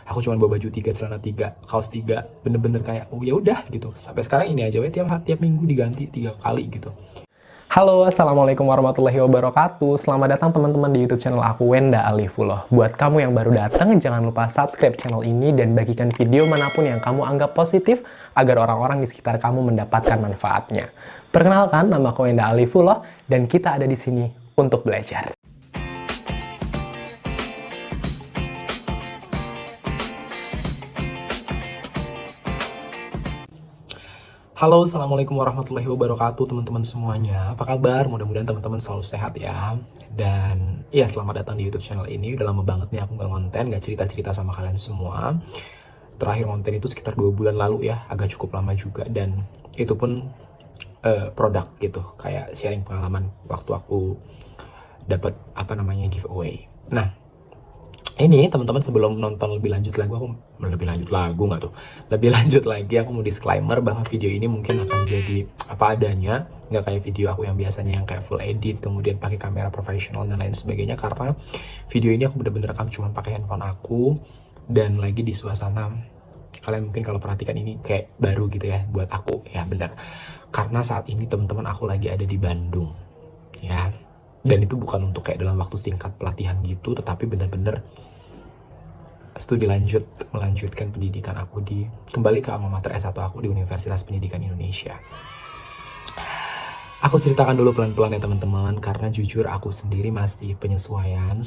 Aku cuma bawa baju 3, celana 3, kaos 3, bener-bener kayak oh ya udah gitu. Sampai sekarang ini aja, tiap minggu diganti 3 kali gitu. Halo, Assalamualaikum warahmatullahi wabarakatuh. Selamat datang teman-teman di YouTube channel aku, Wenda Alifullah. Buat kamu yang baru datang, jangan lupa subscribe channel ini dan bagikan video manapun yang kamu anggap positif agar orang-orang di sekitar kamu mendapatkan manfaatnya. Perkenalkan, nama aku Wenda Alifullah dan kita ada di sini untuk belajar. Halo, Assalamualaikum warahmatullahi wabarakatuh teman-teman semuanya. Apa kabar? Mudah-mudahan teman-teman selalu sehat ya. Dan ya, selamat datang di YouTube channel ini. Udah lama banget nih aku nggak konten, nggak cerita-cerita sama kalian semua. Terakhir konten itu sekitar 2 bulan lalu ya, agak cukup lama juga. Dan itu pun produk gitu, kayak sharing pengalaman waktu aku dapat giveaway. Nah, ini teman-teman, sebelum nonton lebih lanjut lagi aku mau disclaimer bahwa video ini mungkin akan jadi apa adanya, nggak kayak video aku yang biasanya yang kayak full edit kemudian pakai kamera profesional dan lain sebagainya, karena video ini aku bener-bener rekam cuma pakai handphone aku dan lagi di suasana, kalian mungkin kalau perhatikan ini kayak baru gitu ya buat aku ya, bener, karena saat ini teman-teman aku lagi ada di Bandung ya. Dan itu bukan untuk kayak dalam waktu singkat pelatihan gitu, tetapi bener-bener studi melanjutkan pendidikan aku kembali ke alma mater S1 aku di Universitas Pendidikan Indonesia. Aku ceritakan dulu pelan-pelan ya teman-teman, karena jujur aku sendiri masih penyesuaian,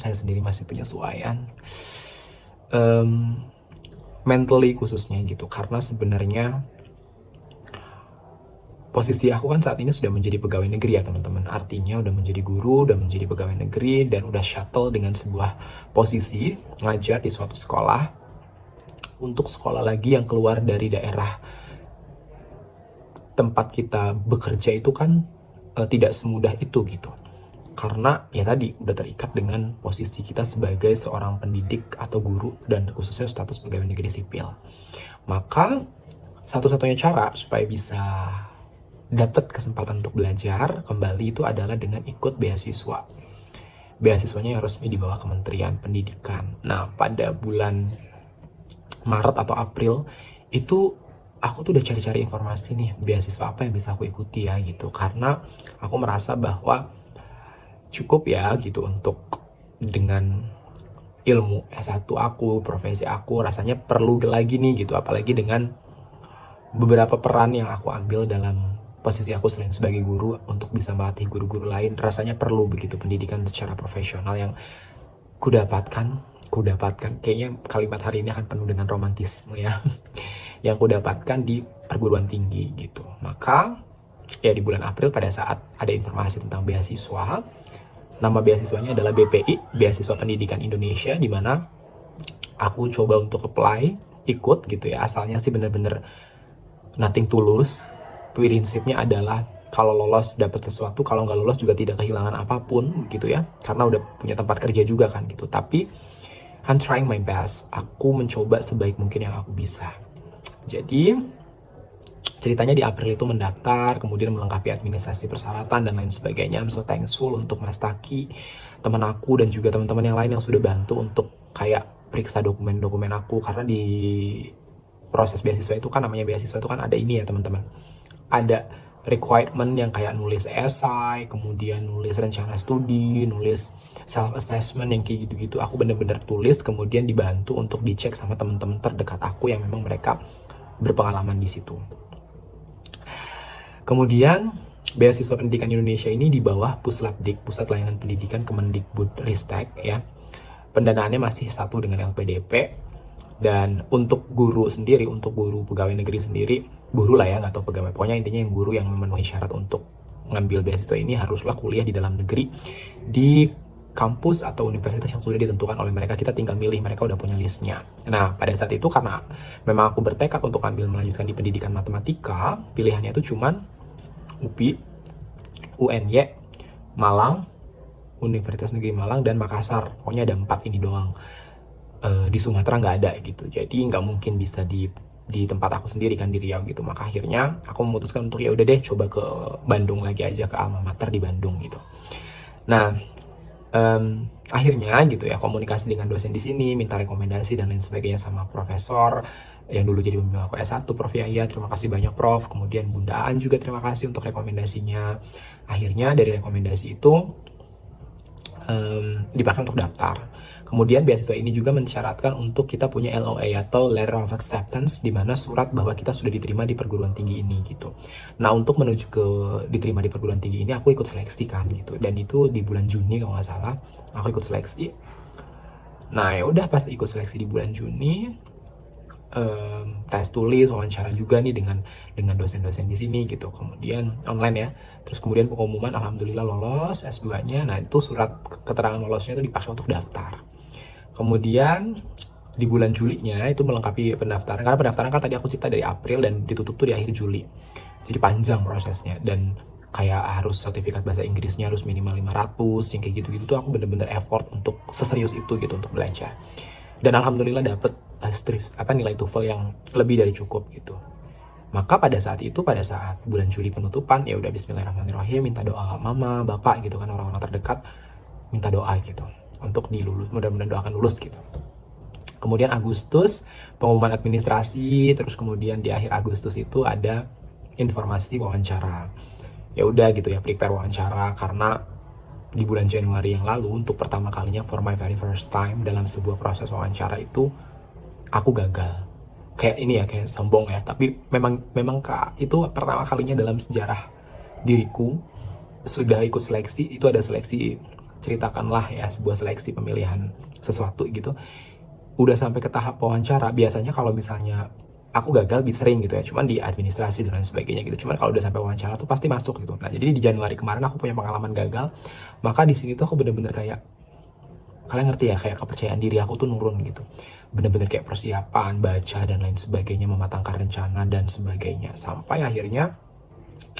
mentally khususnya gitu, karena sebenarnya posisi aku kan saat ini sudah menjadi pegawai negeri ya teman-teman. Artinya udah menjadi guru, udah menjadi pegawai negeri, dan udah shuttle dengan sebuah posisi ngajar di suatu sekolah. Untuk sekolah lagi yang keluar dari daerah tempat kita bekerja itu kan tidak semudah itu gitu. Karena ya tadi udah terikat dengan posisi kita sebagai seorang pendidik atau guru dan khususnya status pegawai negeri sipil. Maka satu-satunya cara supaya bisa dapat kesempatan untuk belajar kembali itu adalah dengan ikut beasiswa. Beasiswanya yang resmi di bawah Kementerian Pendidikan. Nah, pada bulan Maret atau April itu aku tuh udah cari-cari informasi nih, beasiswa apa yang bisa aku ikuti ya gitu. Karena aku merasa bahwa cukup ya gitu untuk dengan ilmu S1 aku, profesi aku, rasanya perlu lagi nih gitu, apalagi dengan beberapa peran yang aku ambil dalam posisi aku selain sebagai guru untuk bisa melatih guru-guru lain. Rasanya perlu begitu pendidikan secara profesional yang kudapatkan kayaknya kalimat hari ini akan penuh dengan romantisme ya yang kudapatkan di perguruan tinggi gitu. Maka ya di bulan April pada saat ada informasi tentang beasiswa, nama beasiswanya adalah BPI, Beasiswa Pendidikan Indonesia, di mana aku coba untuk apply, ikut gitu ya. Asalnya sih bener-bener nothing tulus. Prinsipnya adalah kalau lolos dapat sesuatu, kalau nggak lolos juga tidak kehilangan apapun gitu ya, karena udah punya tempat kerja juga kan gitu. Tapi I'm trying my best, aku mencoba sebaik mungkin yang aku bisa. Jadi ceritanya di April itu mendaftar, kemudian melengkapi administrasi persyaratan dan lain sebagainya. I'm so thankful untuk Mas Taki, teman aku, dan juga teman-teman yang lain yang sudah bantu untuk kayak periksa dokumen-dokumen aku, karena di proses beasiswa itu kan, namanya beasiswa itu kan ada ini ya teman-teman, ada requirement yang kayak nulis esai, kemudian nulis rencana studi, nulis self assessment yang kayak gitu-gitu. Aku bener-bener tulis, kemudian dibantu untuk dicek sama teman-teman terdekat aku yang memang mereka berpengalaman di situ. Kemudian Beasiswa Pendidikan Indonesia ini di bawah Puslapdik, Pusat Layanan Pendidikan Kemendikbudristek ya. Pendanaannya masih satu dengan LPDP. Dan untuk guru sendiri, untuk guru pegawai negeri sendiri, guru lah ya, nggak tahu pegawai, pokoknya intinya yang guru yang memenuhi syarat untuk mengambil beasiswa ini haruslah kuliah di dalam negeri di kampus atau universitas yang sudah ditentukan oleh mereka. Kita tinggal milih, mereka udah punya listnya. Nah, pada saat itu karena memang aku bertekad untuk melanjutkan di pendidikan matematika, pilihannya itu cuman UPI, UNY, Malang, Universitas Negeri Malang, dan Makassar. Pokoknya ada 4 ini doang. Di Sumatera nggak ada gitu, jadi nggak mungkin bisa di tempat aku sendiri kan, di Riau gitu. Maka akhirnya aku memutuskan untuk ya udah deh coba ke Bandung lagi aja, ke alma mater di Bandung gitu. Nah, Akhirnya gitu ya, komunikasi dengan dosen di sini, minta rekomendasi dan lain sebagainya sama profesor yang dulu jadi pembimbing aku S1, Prof. Yaya, terima kasih banyak Prof. Kemudian Bunda Aan juga terima kasih untuk rekomendasinya. Akhirnya dari rekomendasi itu dipakai untuk daftar. Kemudian beasiswa ini juga mensyaratkan untuk kita punya LOA atau Letter of Acceptance, di mana surat bahwa kita sudah diterima di perguruan tinggi ini gitu. Nah, untuk menuju ke diterima di perguruan tinggi ini aku ikut seleksi kan gitu, dan itu di bulan Juni kalau nggak salah aku ikut seleksi. Nah ya udah, pas ikut seleksi di bulan Juni, tes tulis, wawancara juga nih dengan dosen-dosen di sini gitu, kemudian online ya. Terus kemudian pengumuman, alhamdulillah lolos S2-nya. Nah itu surat keterangan lolosnya itu dipakai untuk daftar. Kemudian di bulan Julinya itu melengkapi pendaftaran, karena pendaftaran kan tadi aku cerita dari April dan ditutup tuh di akhir Juli. Jadi panjang prosesnya, dan kayak harus sertifikat bahasa Inggrisnya harus minimal 500, yang kayak gitu-gitu tuh aku bener-bener effort untuk seserius itu gitu untuk belajar. Dan alhamdulillah dapet nilai TOEFL yang lebih dari cukup gitu. Maka pada saat bulan Juli penutupan, ya udah bismillahirrahmanirrahim, minta doa mama, bapak gitu kan, orang-orang terdekat, minta doa gitu untuk dilulus, mudah-mudahan doakan lulus gitu. Kemudian Agustus pengumuman administrasi, terus kemudian di akhir Agustus itu ada informasi wawancara. Ya udah gitu ya, prepare wawancara, karena di bulan Januari yang lalu untuk pertama kalinya for my very first time dalam sebuah proses wawancara itu aku gagal. Kayak ini ya, kayak sombong ya, tapi memang Kak, itu pertama kalinya dalam sejarah diriku sudah ikut seleksi. Itu ada seleksi, ceritakanlah ya, sebuah seleksi pemilihan sesuatu gitu, udah sampai ke tahap wawancara. Biasanya kalau misalnya aku gagal bisa sering gitu ya, cuman di administrasi dan lain sebagainya gitu. Cuman kalau udah sampai wawancara tuh pasti masuk gitu. Nah jadi di Januari kemarin aku punya pengalaman gagal, maka di sini tuh aku bener-bener kayak, kalian ngerti ya, kayak kepercayaan diri aku tuh nurun gitu. Bener-bener kayak persiapan, baca dan lain sebagainya, mematangkan rencana dan sebagainya, sampai akhirnya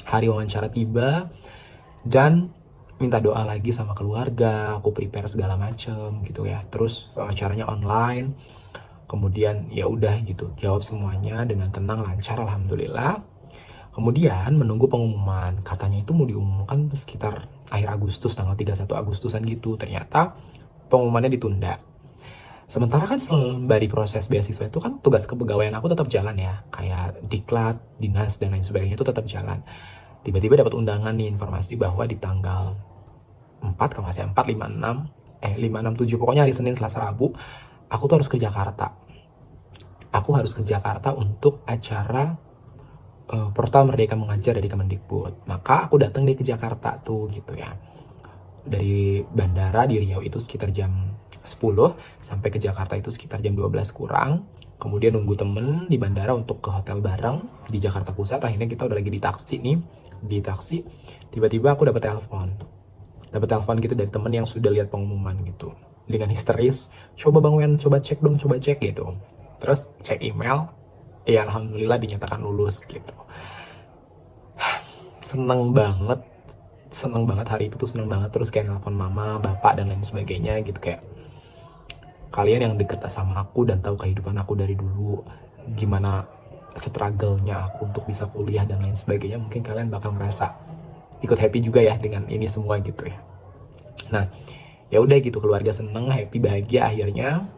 hari wawancara tiba dan minta doa lagi sama keluarga, aku prepare segala macem gitu ya. Terus wawancaranya online, kemudian ya udah gitu, jawab semuanya dengan tenang, lancar, alhamdulillah. Kemudian menunggu pengumuman, katanya itu mau diumumkan sekitar akhir Agustus, tanggal 31 Agustusan gitu. Ternyata pengumumannya ditunda. Sementara kan sembari proses beasiswa itu kan tugas kepegawaian aku tetap jalan ya, kayak diklat, dinas dan lain sebagainya itu tetap jalan. Tiba-tiba dapat undangan nih, informasi bahwa di tanggal 4, kalau nggak salah 4, 5, 6, 5, 6, 7, pokoknya hari Senin, Selasa, Rabu, aku tuh harus ke Jakarta. Aku harus ke Jakarta untuk acara Portal Merdeka Mengajar dari Kemendikbud. Maka aku datang deh ke Jakarta tuh gitu ya. Dari bandara di Riau itu sekitar jam 10, sampai ke Jakarta itu sekitar jam 12 kurang. Kemudian nunggu temen di bandara untuk ke hotel bareng di Jakarta Pusat. Akhirnya kita udah lagi di taksi nih, di taksi. Tiba-tiba aku dapat telepon gitu dari temen yang sudah lihat pengumuman gitu, dengan histeris, coba Bang Wen, coba cek dong, coba cek gitu. Terus cek email, ya alhamdulillah dinyatakan lulus gitu. Seneng banget hari itu tuh, seneng banget. Terus kayak nelfon mama, bapak dan lain sebagainya gitu, kayak kalian yang deket sama aku dan tahu kehidupan aku dari dulu, gimana struggle-nya aku untuk bisa kuliah dan lain sebagainya, mungkin kalian bakal ngerasa ikut happy juga ya dengan ini semua gitu ya. Nah ya udah gitu, keluarga seneng, happy, bahagia. Akhirnya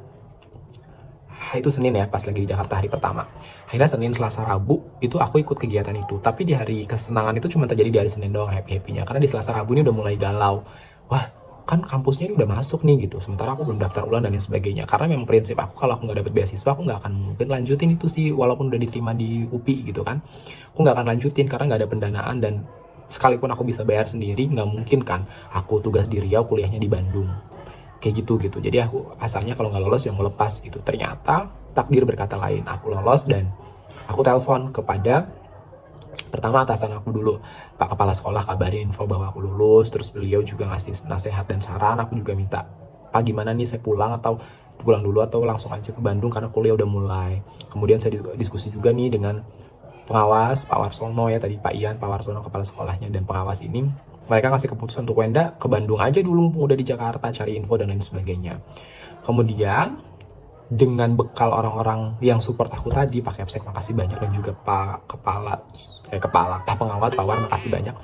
itu Senin ya, pas lagi di Jakarta hari pertama. Akhirnya Senin, Selasa, Rabu itu aku ikut kegiatan itu. Tapi di hari kesenangan itu cuma terjadi di hari Senin doang happy-happynya, karena di Selasa, Rabu ini udah mulai galau. Wah, kan kampusnya ini udah masuk nih gitu, sementara aku belum daftar ulang dan lain sebagainya. Karena memang prinsip aku, kalau aku nggak dapet beasiswa aku nggak akan mungkin lanjutin itu sih, walaupun udah diterima di UPI gitu kan. Aku nggak akan lanjutin karena nggak ada pendanaan, dan sekalipun aku bisa bayar sendiri, nggak mungkin kan aku tugas di Riau, kuliahnya di Bandung, kayak gitu. Jadi aku asalnya kalau nggak lolos yang mau lepas gitu. Ternyata takdir berkata lain, aku lolos. Dan aku telepon kepada pertama atasan aku dulu, Pak Kepala Sekolah, kabarin info bahwa aku lulus. Terus beliau juga ngasih nasihat dan saran. Aku juga minta, Pak gimana nih, saya pulang dulu atau langsung aja ke Bandung karena kuliah udah mulai. Kemudian saya diskusi juga nih dengan pengawas, Pak Warsono ya, tadi Pak Ian, Pak Warsono kepala sekolahnya, dan pengawas ini mereka ngasih keputusan untuk Wenda ke Bandung aja dulu, udah di Jakarta cari info dan lain sebagainya. Kemudian dengan bekal orang-orang yang support aku tadi, Pak Kepsek makasih banyak, dan juga Pak pengawas, Pak War makasih banyak.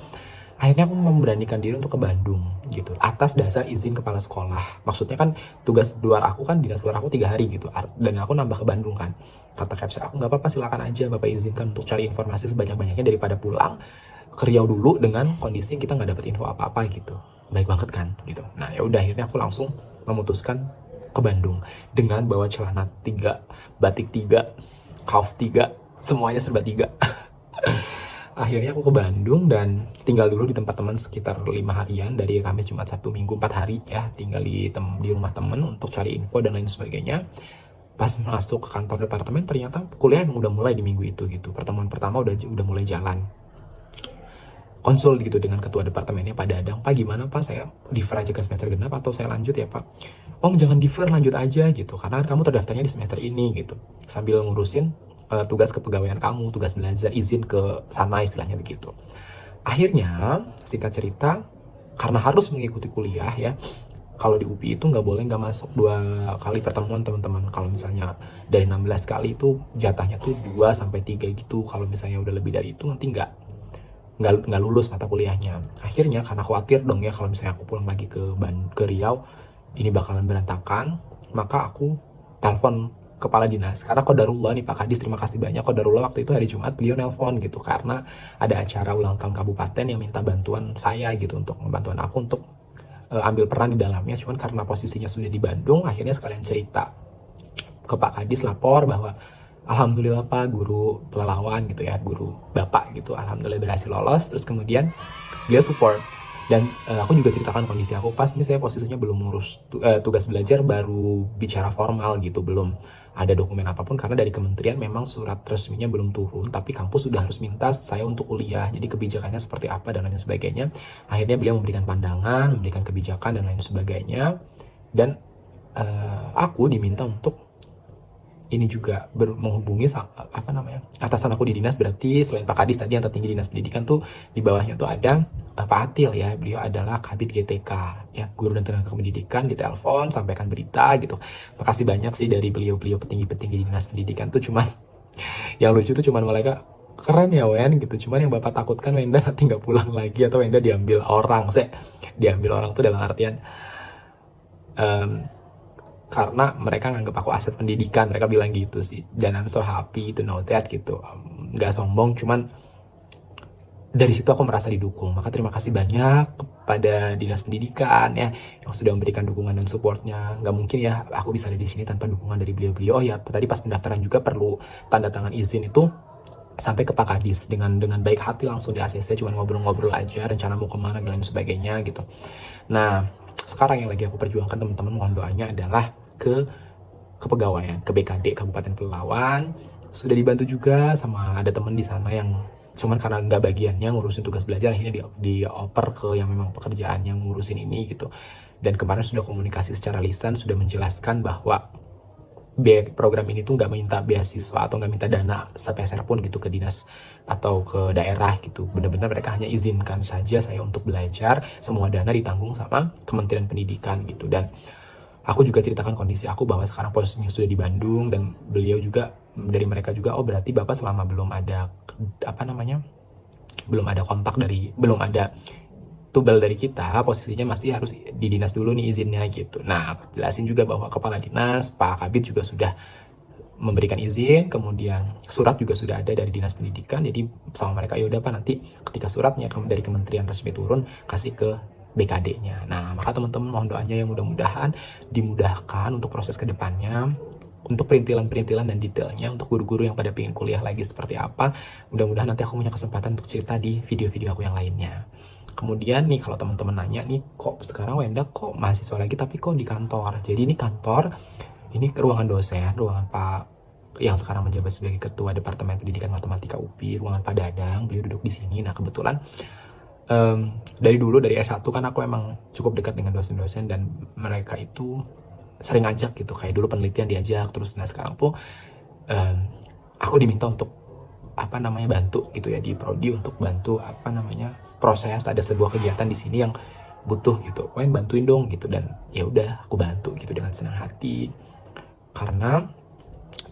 Akhirnya aku memberanikan diri untuk ke Bandung gitu atas dasar izin kepala sekolah. Maksudnya kan tugas luar aku kan dinas luar aku 3 hari gitu, dan aku nambah ke Bandung kan. Kata Capsek aku, nggak apa-apa, silakan aja Bapak izinkan untuk cari informasi sebanyak-banyaknya daripada pulang ke Riau dulu dengan kondisi kita nggak dapet info apa-apa gitu. Baik banget kan gitu. Nah ya udah, akhirnya aku langsung memutuskan ke Bandung dengan bawa celana 3, batik 3, kaos 3, semuanya serba 3. Akhirnya aku ke Bandung dan tinggal dulu di tempat teman sekitar 5 harian, dari Kamis, Jumat, Sabtu, Minggu, 4 hari ya, tinggal di rumah temen untuk cari info dan lain sebagainya. Pas masuk ke kantor departemen, ternyata kuliah emang udah mulai di minggu itu gitu. Pertemuan pertama udah mulai jalan. Konsul gitu dengan ketua departemennya, Pak Dadang, Pak gimana Pak, saya defer aja ke semester genap atau saya lanjut ya Pak? Oh jangan defer, lanjut aja gitu, karena kamu terdaftarnya di semester ini gitu, sambil ngurusin tugas kepegawaian kamu, tugas belajar, izin ke sana, istilahnya begitu. Akhirnya singkat cerita, karena harus mengikuti kuliah ya, kalau di UPI itu nggak boleh nggak masuk 2 kali pertemuan teman-teman. Kalau misalnya dari 16 kali itu jatahnya tuh 2 sampai 3 gitu. Kalau misalnya udah lebih dari itu nanti nggak lulus mata kuliahnya. Akhirnya karena khawatir dong ya kalau misalnya aku pulang lagi ke Riau ini bakalan berantakan, maka aku telepon kepala dinas, karena qadarullah nih Pak Kadis, terima kasih banyak, qadarullah waktu itu hari Jumat beliau nelpon gitu karena ada acara ulang tahun kabupaten yang minta bantuan saya gitu, untuk membantuan aku untuk ambil peran di dalamnya. Cuman karena posisinya sudah di Bandung, akhirnya sekalian cerita ke Pak Kadis, lapor bahwa alhamdulillah Pak, guru pelalawan gitu ya, guru Bapak gitu, alhamdulillah berhasil lolos. Terus kemudian beliau support, dan aku juga ceritakan kondisi aku pas ini, saya posisinya belum ngurus tugas belajar, baru bicara formal gitu, belum ada dokumen apapun karena dari kementerian memang surat resminya belum turun, tapi kampus sudah harus minta saya untuk kuliah, jadi kebijakannya seperti apa dan lain sebagainya. Akhirnya beliau memberikan pandangan, memberikan kebijakan dan lain sebagainya, dan aku diminta untuk ini juga menghubungi apa namanya, atasan aku di dinas. Berarti selain Pak Kadis tadi yang tertinggi dinas pendidikan tuh, di bawahnya tuh ada Pak Atil ya, beliau adalah Kabid GTK ya, guru dan tenaga pendidikan. Ditelepon, sampaikan berita gitu. Makasih banyak sih dari beliau-beliau petinggi-petinggi di dinas pendidikan tuh. Cuman yang lucu tuh cuman mereka, keren ya Wen gitu, cuman yang Bapak takutkan Wenda nanti nggak pulang lagi atau Wenda diambil orang. Saya diambil orang tuh dalam artian karena mereka nganggap aku aset pendidikan, mereka bilang gitu sih, dan I'm so happy to know that gitu. Nggak sombong, cuman dari situ aku merasa didukung. Maka terima kasih banyak kepada dinas pendidikan ya, yang sudah memberikan dukungan dan supportnya. Nggak mungkin ya aku bisa ada di sini tanpa dukungan dari beliau-beliau. Oh ya, tadi pas pendaftaran juga perlu tanda tangan izin itu sampai ke Pak Kadis, dengan baik hati langsung di ACC, cuma ngobrol-ngobrol aja rencana mau kemana dan lain sebagainya gitu. Nah sekarang yang lagi aku perjuangkan teman-teman, mohon doanya, adalah ke kepegawaian, ke BKD Kabupaten Pelalawan. Sudah dibantu juga sama ada teman di sana yang cuman karena nggak bagiannya ngurusin tugas belajar, akhirnya dioper ke yang memang pekerjaan yang ngurusin ini gitu. Dan kemarin sudah komunikasi secara lisan, sudah menjelaskan bahwa program ini tuh nggak minta beasiswa atau nggak minta dana sepeser pun gitu ke dinas atau ke daerah gitu. Benar-benar mereka hanya izinkan saja saya untuk belajar, semua dana ditanggung sama Kementerian Pendidikan gitu. Dan aku juga ceritakan kondisi aku bahwa sekarang posisinya sudah di Bandung, dan beliau juga, dari mereka juga, oh berarti Bapak selama belum ada apa namanya, belum ada kontak dari, belum ada tubel dari kita, posisinya masih harus di dinas dulu nih izinnya gitu. Nah aku jelasin juga bahwa kepala dinas Pak Kabid juga sudah memberikan izin, kemudian surat juga sudah ada dari dinas pendidikan. Jadi sama mereka, ya udah Pak, nanti ketika suratnya dari kementerian resmi turun, kasih ke BKD-nya. Nah maka teman-teman mohon doanya yang mudah-mudahan dimudahkan untuk proses kedepannya, untuk perintilan-perintilan dan detailnya, untuk guru-guru yang pada pengen kuliah lagi seperti apa. Mudah-mudahan nanti aku punya kesempatan untuk cerita di video-video aku yang lainnya. Kemudian nih, kalau teman-teman nanya nih, kok sekarang Wenda kok mahasiswa lagi tapi kok di kantor? Jadi ini kantor, ini ruangan dosen, ruangan Pak yang sekarang menjabat sebagai Ketua Departemen Pendidikan Matematika UPI, ruangan Pak Dadang, beliau duduk di sini. Nah kebetulan dari dulu, dari S1 kan aku emang cukup dekat dengan dosen-dosen, dan mereka itu sering ngajak gitu, kayak dulu penelitian diajak terus. Nah sekarang tuh aku diminta untuk apa namanya, bantu gitu ya di prodi, untuk bantu apa namanya, proses, ada sebuah kegiatan di sini yang butuh gitu, main bantuin dong gitu. Dan ya udah aku bantu gitu dengan senang hati, karena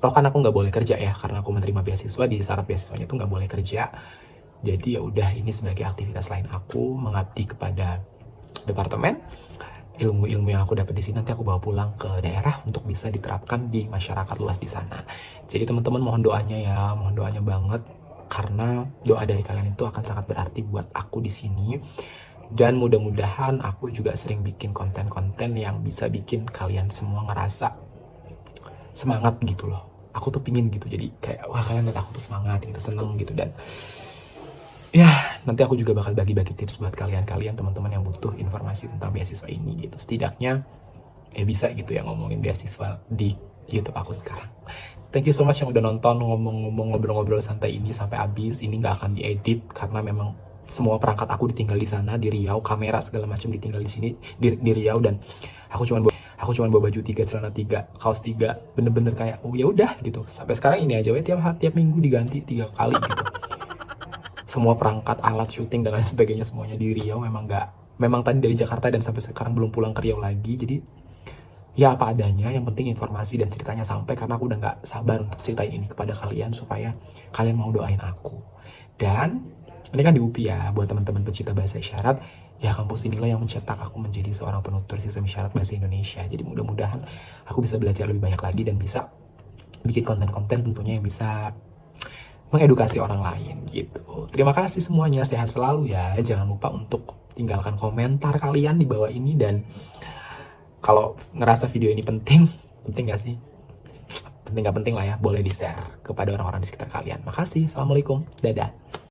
toh kan aku nggak boleh kerja ya, karena aku menerima beasiswa, di syarat beasiswanya tuh nggak boleh kerja. Jadi ya udah, ini sebagai aktivitas lain aku mengabdi kepada departemen. Ilmu-ilmu yang aku dapat di sini nanti aku bawa pulang ke daerah untuk bisa diterapkan di masyarakat luas di sana. Jadi teman-teman mohon doanya ya, mohon doanya banget, karena doa dari kalian itu akan sangat berarti buat aku di sini. Dan mudah-mudahan aku juga sering bikin konten-konten yang bisa bikin kalian semua ngerasa semangat gitu loh. Aku tuh pingin gitu, jadi kayak wah kalian lihat aku tuh semangat gitu, seneng gitu. Dan ya, nanti aku juga bakal bagi-bagi tips buat kalian-kalian teman-teman yang butuh informasi tentang beasiswa ini gitu. Setidaknya ya bisa gitu ya ngomongin beasiswa di YouTube aku sekarang. Thank you so much yang udah nonton, ngomong-ngomong, ngobrol-ngobrol santai ini sampai habis. Ini nggak akan diedit karena memang semua perangkat aku ditinggal di sana, di Riau, kamera segala macam ditinggal di sini di Riau, dan aku cuman bawa baju 3, celana 3, kaos 3, bener-bener kayak oh ya udah gitu. Sampai sekarang ini aja tiap minggu diganti 3 kali gitu. Semua perangkat, alat syuting dan lain sebagainya semuanya di Riau. Memang tadi dari Jakarta dan sampai sekarang belum pulang ke Riau lagi. Jadi ya apa adanya, yang penting informasi dan ceritanya sampai, karena aku udah nggak sabar untuk ceritain ini kepada kalian supaya kalian mau doain aku. Dan ini kan di UPI ya, buat teman-teman pecinta bahasa isyarat, ya kampus inilah yang mencetak aku menjadi seorang penutur sistem isyarat bahasa Indonesia. Jadi mudah-mudahan aku bisa belajar lebih banyak lagi dan bisa bikin konten-konten tentunya yang bisa mengedukasi orang lain gitu. Terima kasih semuanya, sehat selalu ya. Jangan lupa untuk tinggalkan komentar kalian di bawah ini, dan kalau ngerasa video ini penting gak sih? Penting gak penting lah ya, boleh di-share kepada orang-orang di sekitar kalian. Makasih, assalamualaikum, dadah.